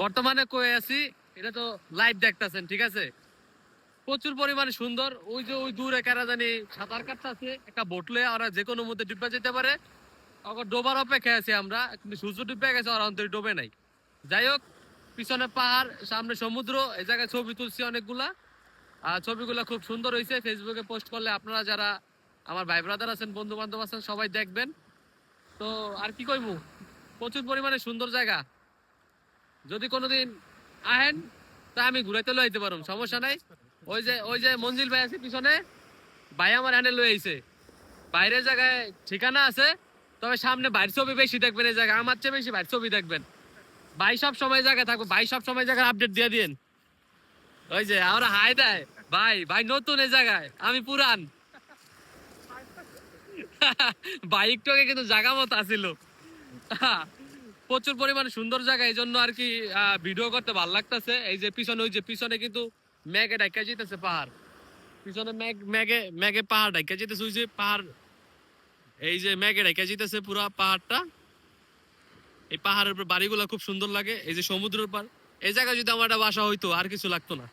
বর্তমানে কই আছি এটা তো লাইভ দেখতাছেন, ঠিক আছে? প্রচুর পরিমাণে সুন্দর। ওই যে ওই দূরে কারা জানি সাঁতার কাটতেছে, একটা বোট লয়ে ওরা যে কোনো মধ্যে ডুবে যেতে পারে। ওকে ডোবার অপেক্ষায় আছি আমরা, কিন্তু সূর্য ডুবে গেছে, ওরা অন্তরে ডোবে নাই। যাই হোক, পিছনে পাহাড়, সামনে সমুদ্র, এই জায়গায় ছবি তুলছি অনেকগুলা। আর ছবিগুলো খুব সুন্দর হয়েছে, ফেসবুকে পোস্ট করলে আপনারা যারা আমার ভাই ব্রাদার আছেন, বন্ধু বান্ধব আছেন, সবাই দেখবেন। তো আর কি কইবো, প্রচুর পরিমাণে সুন্দর জায়গা। যদি কোনোদিন আহেন তা আমি ঘুরাইতে লইতে পারুম, সমস্যা নাই। ওই যে মঞ্জিল ভাই আছে পিছনে, ভাই আমার হ্যান্ডে লই আইছে। বাইরের জায়গায় ঠিকানা আছে, তবে সামনে বাইর ছবি বেশি দেখবেন। এই জায়গায় আমার চেয়ে বেশি বাইর ছবি দেখবেন। ভাই সব সময় জায়গায় থাকবো, ভাই সব সময় জায়গায় আপডেট দিয়ে দিন। ওই যে আমরা হাই দেয়, ভাই ভাই নতুন এই জায়গায়, আমি পুরান। বাইক টকে কিন্তু জায়গা মতো আসিল। প্রচুর পরিমাণে সুন্দর জায়গা, এই জন্য আর কি ভিডিও করতে ভালো লাগতেছে। এই যে পিছনে, ওই যে পিছনে কিন্তু মেঘে ঢাকা যেতেছে পাহাড়। পিছনে মেঘ, মেঘে মেঘে পাহাড় ঢাকা যেতেছে, ওই যে পাহাড়, এই যে মেঘে ঢাকা যেতেছে পুরা পাহাড়টা। এই পাহাড়ের উপর বাড়িগুলো খুব সুন্দর লাগে, এই যে সমুদ্রের পার। এই জায়গায় যদি আমার একটা বাসা হইতো আর কিছু লাগতো না।